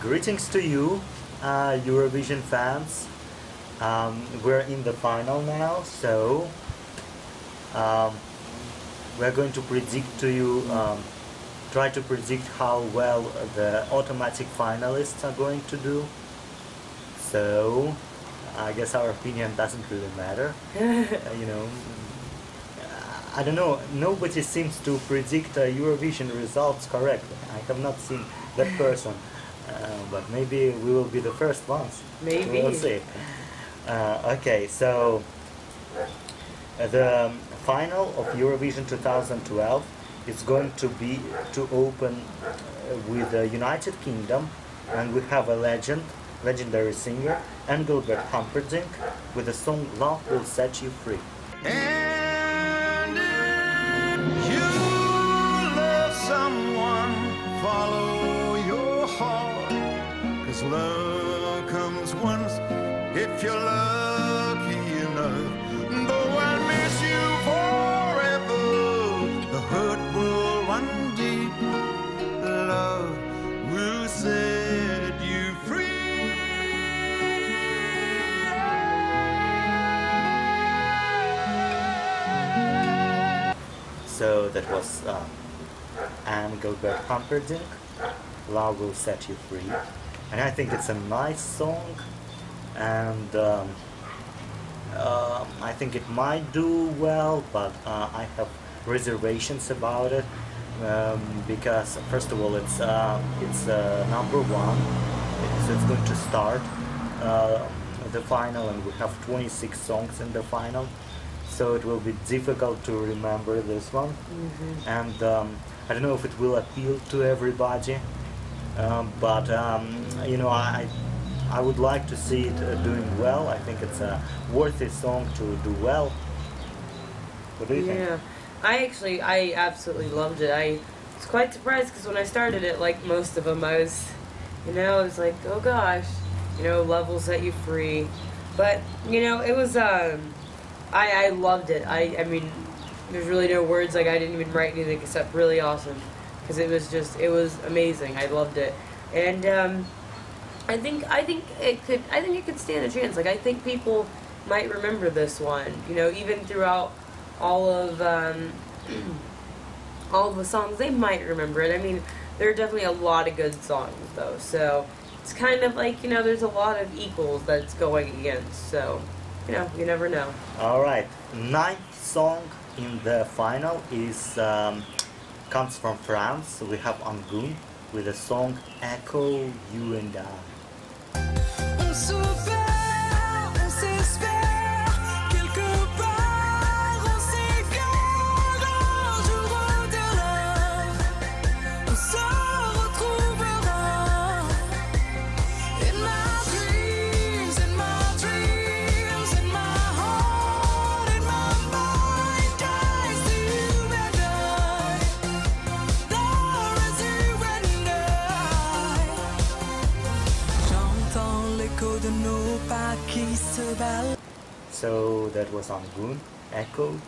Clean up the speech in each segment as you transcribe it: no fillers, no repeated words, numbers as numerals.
Greetings to you, Eurovision fans. We're in the final now, so we're going to predict to you, try to predict how well the automatic finalists are going to do. So I guess our opinion doesn't really matter. I don't know, nobody seems to predict Eurovision results correctly. I have not seen that person, but maybe we will be the first ones. Maybe. We'll see. Okay, so the final of Eurovision 2012 is going to be to open with the United Kingdom, and we have a legendary singer, Engelbert Humperdinck, with the song "Love Will Set You Free." And if you love someone, follow your heart, 'cause love comes once if you're lucky enough. Though I'll miss you forever, the hurt will run deep, love will set you free. So that was Engelbert Humperdinck, "Love Will Set You Free," and I think it's a nice song, and I think it might do well, but I have reservations about it, because first of all it's number one, so it's going to start the final, and we have 26 songs in the final. So it will be difficult to remember this one, and I don't know if it will appeal to everybody, but I would like to see it doing well. I think it's a worthy song to do well. What do you think? Yeah, I absolutely loved it. I was quite surprised because when I started it, like most of them, I was like, oh gosh, love will set you free. But it was I loved it. I mean, there's really no words. Like, I didn't even write anything except really awesome, because it was amazing. I loved it, and I think it could stand a chance. Like, I think people might remember this one. Even throughout all of the songs, they might remember it. I mean, there are definitely a lot of good songs though. So it's kind of like there's a lot of equals that it's going against. So. You never know. Alright, ninth song in the final comes from France. We have Angoon with the song "Echo, You and I." So that was Angoon, Echo,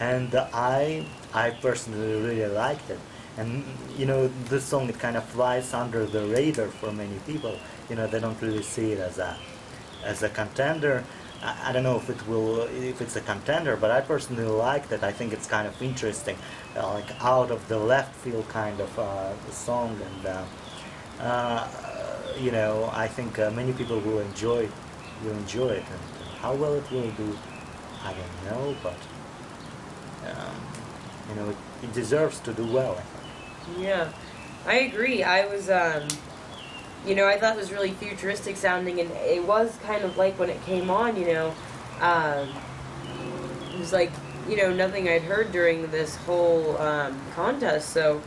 and I personally really liked it. And this song, it kind of flies under the radar for many people. They don't really see it as a contender. I don't know if it's a contender, but I personally liked it. I think it's kind of interesting, like out of the left field kind of song, and I think many people will enjoy it. And how well it will do, I don't know, but it deserves to do well, I think. Yeah, I agree. I was I thought it was really futuristic sounding, and it was kind of like when it came on, it was like, nothing I'd heard during this whole contest. So,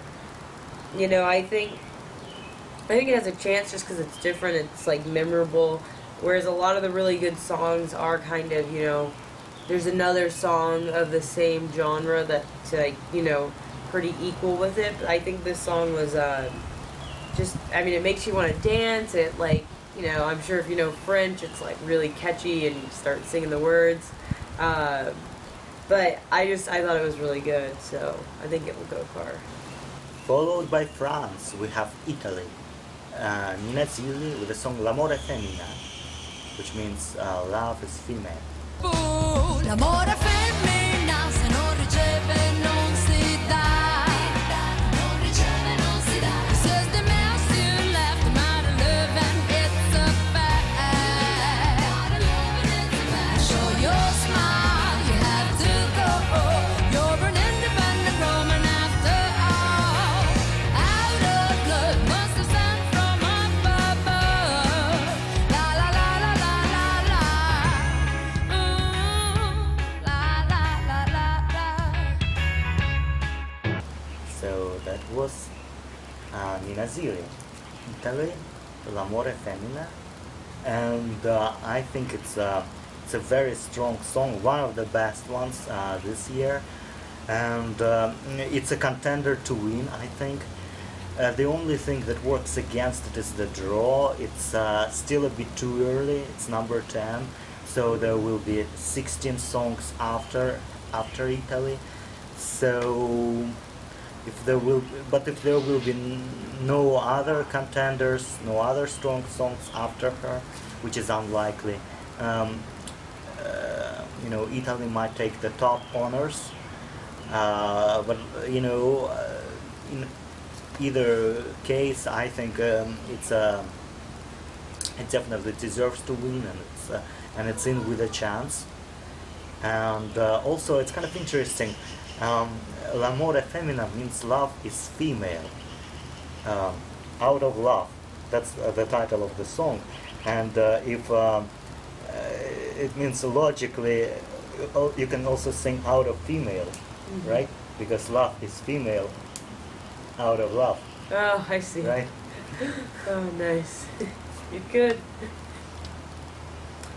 I think it has a chance just because it's different. It's like memorable. Whereas a lot of the really good songs are kind of, there's another song of the same genre that's like, pretty equal with it. But I think this song was it makes you want to dance. It, like, I'm sure if you know French, it's like really catchy and you start singing the words. But I thought it was really good, so I think it will go far. Followed by France, we have Italy. Nina Zilli with the song L'amore femmina, which means love is female. L'amore femmina, se non riceve non si dà. Non riceve non si dà. This is the mouse you left, I'm out of love and it's a fact. Show your smile, you have to go. You're an independent woman after all. Out of love, must have sent from up above. La la la la la la la. La la la la la. So that was Nina Zilli, Italy, L'amore femmina, and I think it's a very strong song, one of the best ones this year, and it's a contender to win, I think. The only thing that works against it is the draw. It's still a bit too early. It's number 10, so there will be 16 songs after Italy. So if there will be no other contenders, no other strong songs after her, which is unlikely, Italy might take the top honors. But in either case, I think it definitely deserves to win, and it's in with a chance. And also, it's kind of interesting. L'amore femmina means love is female. Out of love. That's the title of the song. And if it means logically, you can also sing out of female, right? Because love is female. Out of love. Oh, I see. Right? Oh, nice. You're good.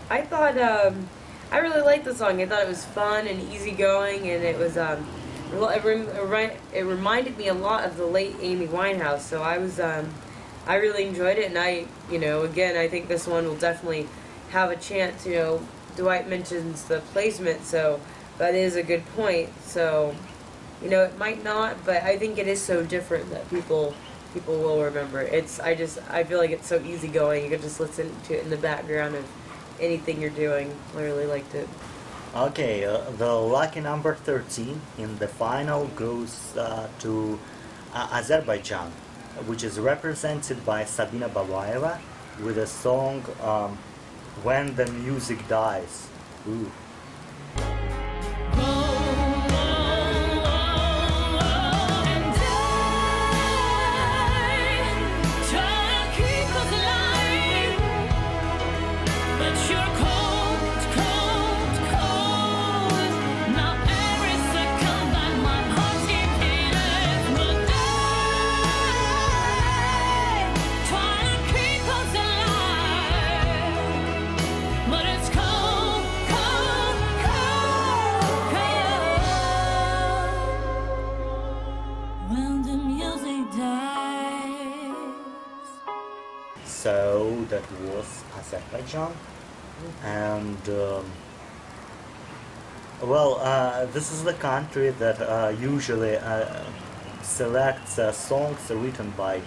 I thought, I really liked the song. I thought it was fun and easygoing, and it was, it reminded me a lot of the late Amy Winehouse, so I really enjoyed it, and again, I think this one will definitely have a chance. Dwight mentions the placement, so that is a good point, so it might not, but I think it is so different that people will remember. I feel like it's so easygoing. You can just listen to it in the background of anything you're doing. I really liked it. Okay, the lucky number 13 in the final goes to Azerbaijan, which is represented by Sabina Babaeva with a song When the Music Dies. Ooh. So that was Azerbaijan, and this is the country that usually selects songs written by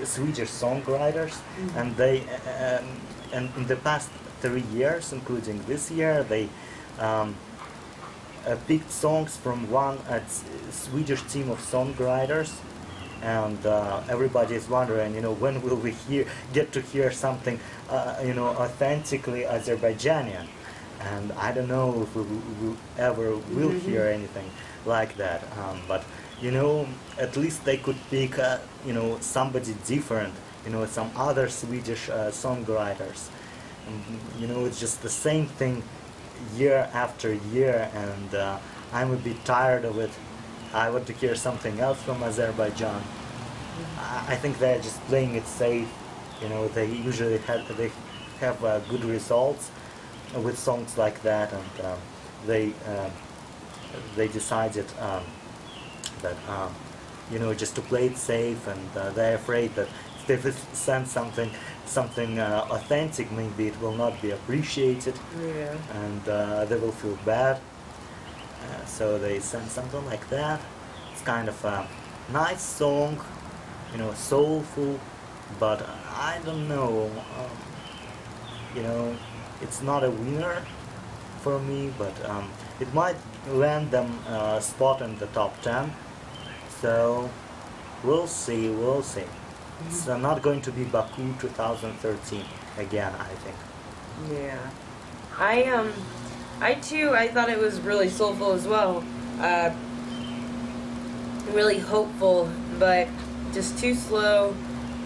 Swedish songwriters, and they and in the past 3 years, including this year, they picked songs from one Swedish team of songwriters. And everybody is wondering, when will we get to hear something, authentically Azerbaijani? And I don't know if we ever will hear anything like that. But at least they could pick, somebody different, some other Swedish songwriters. And, it's just the same thing year after year, and I'm a bit tired of it. I want to hear something else from Azerbaijan. I think they're just playing it safe. They usually have good results with songs like that, and they decided that just to play it safe, and they're afraid that if they send something authentic, maybe it will not be appreciated, and they will feel bad. So they send something like that. It's kind of a nice song, soulful, but I don't know. It's not a winner for me, but it might land them a spot in the top 10. So we'll see. It's not going to be Baku 2013 again, I think. Yeah. I thought it was really soulful as well. Really hopeful, but just too slow,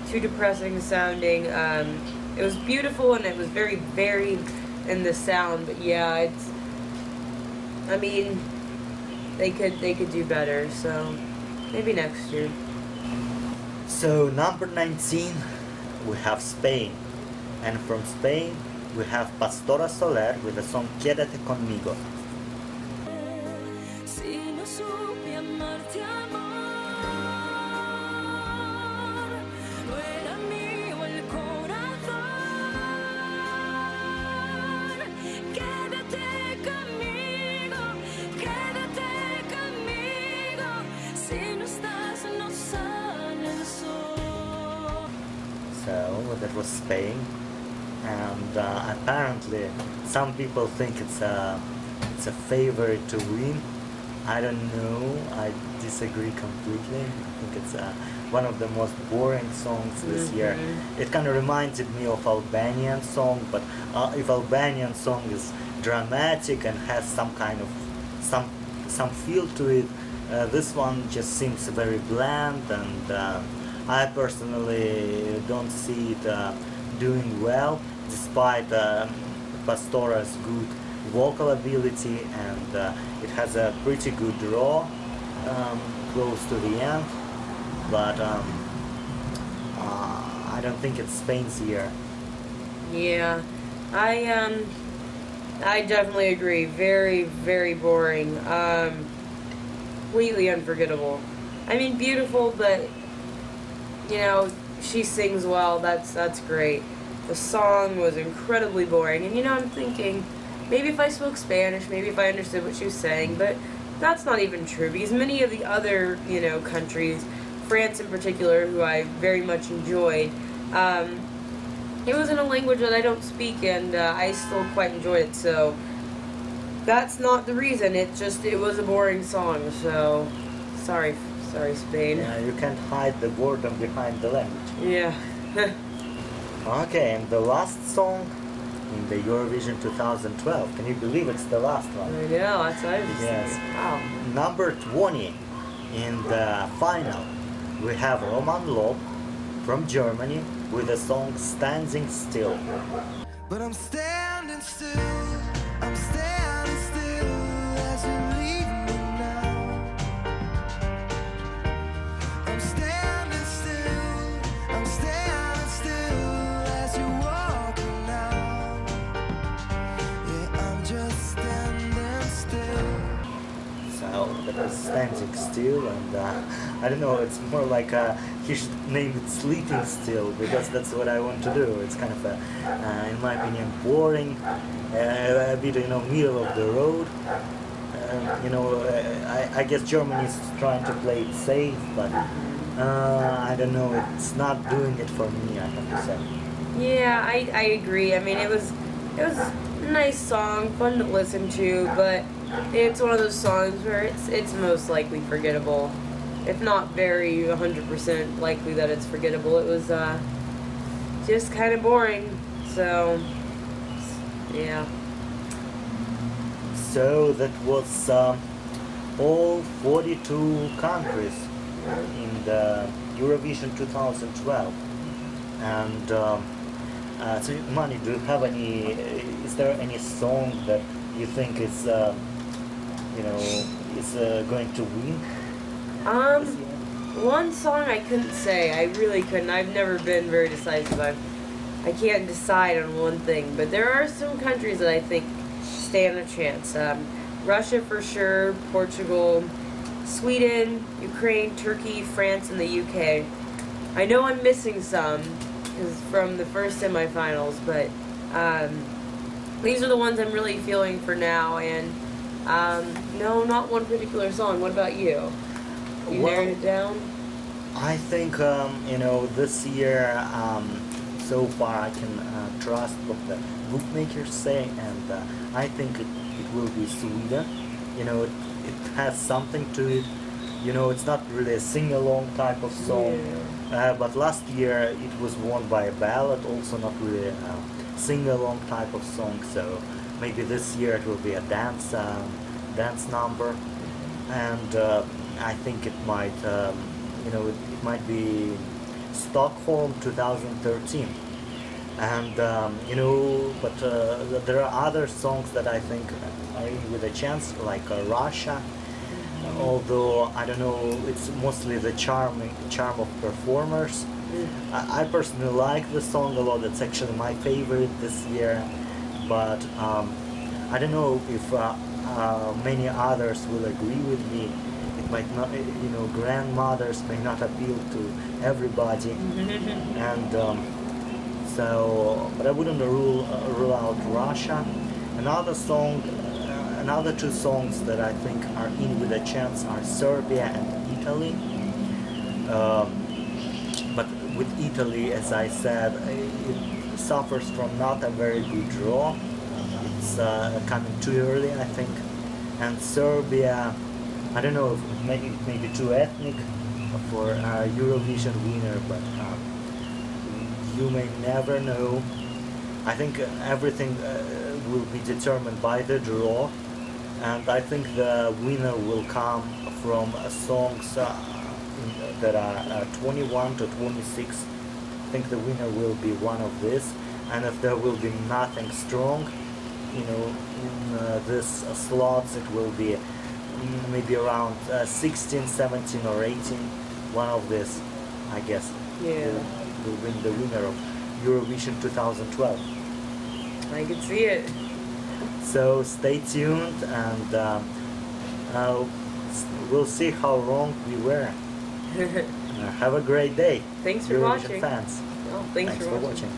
too depressing sounding. It was beautiful and it was very varied in the sound, but yeah, they could do better, so maybe next year. So number 19, we have Spain, and from Spain we have Pastora Soler with the song Quédate conmigo. Si no supe amarte, amor, no era mío el corazón. Quédate conmigo, si no estás no sale el sol. So that was Spain, and apparently some people think it's a favorite to win. I don't know. I disagree completely. I think it's one of the most boring songs this year. It kind of reminded me of Albanian song, but if Albanian song is dramatic and has some kind of some feel to it, this one just seems very bland, and I personally don't see it doing well, despite Pastora's good vocal ability, and it has a pretty good draw close to the end, but I don't think it's Spain's year. Yeah, I definitely agree. Very, very boring. Completely unforgettable. Beautiful, but she sings well. That's great. The song was incredibly boring, and I'm thinking, maybe if I spoke Spanish, maybe if I understood what she was saying, but that's not even true, because many of the other, countries, France in particular, who I very much enjoyed, it was in a language that I don't speak, and I still quite enjoyed it, so that's not the reason. It was a boring song, so sorry, Spain. Yeah, you can't hide the boredom behind the language. Yeah. Okay, and the last song in the Eurovision 2012. Can you believe it's the last one? I know, that's what I was Yes. saying. Wow. Number 20 in the final, we have Roman Lob from Germany with the song Standing Still. But I'm standing still, I'm standing still as you leave me now. I'm standing still as you're walking out. Yeah, I'm just standing still. So that was Standing Still, and I don't know, it's more like he should name it Sleeping Still, because that's what I want to do. It's kind of in my opinion, boring, a bit, middle of the road. I guess Germany is trying to play it safe, but I don't know, it's not doing it for me, I have to say. Yeah, I agree. It was a nice song, fun to listen to, but it's one of those songs where it's most likely forgettable. If not very 100% likely that it's forgettable. It was just kind of boring. So, yeah. So that was all 42 countries in the Eurovision 2012. And so, Imani, do you have is there any song that you think is, is going to win? One song I couldn't say. I really couldn't. I've never been very decisive. I can't decide on one thing. But there are some countries that I think stand a chance. Russia for sure, Portugal, Sweden, Ukraine, Turkey, France, and the UK. I know I'm missing some from the first semifinals, but these are the ones I'm really feeling for now. And no, not one particular song. What about you? You narrowed it down? I think this year so far I can trust what the bookmakers say, and I think it will be Sweden. It has something to it. It's not really a sing-along type of song, but last year it was won by a ballad, also not really a sing-along type of song. So maybe this year it will be a dance number, and I think it might it might be Stockholm 2013. And but there are other songs that I think are with a chance, like Russia. Although I don't know, it's mostly the charm of performers. I personally like the song a lot. It's actually my favorite this year. But I don't know if many others will agree with me. It might not, grandmothers may not appeal to everybody, and but I wouldn't rule out Russia. Another two songs that I think are in with a chance are Serbia and Italy. But with Italy, as I said, it suffers from not a very good draw. It's coming too early, I think. And Serbia, I don't know if it may be too ethnic for a Eurovision winner, but you may never know. I think everything will be determined by the draw, and I think the winner will come from songs that are 21 to 26. I think the winner will be one of these, and if there will be nothing strong, in this slots, it will be maybe around 16, 17 or 18. One of these, I guess, will win the winner of Eurovision 2012. I can see it. So stay tuned, and we'll see how wrong we were. Have a great day, Thanks for Eurovision watching. fans. Oh, thanks for watching.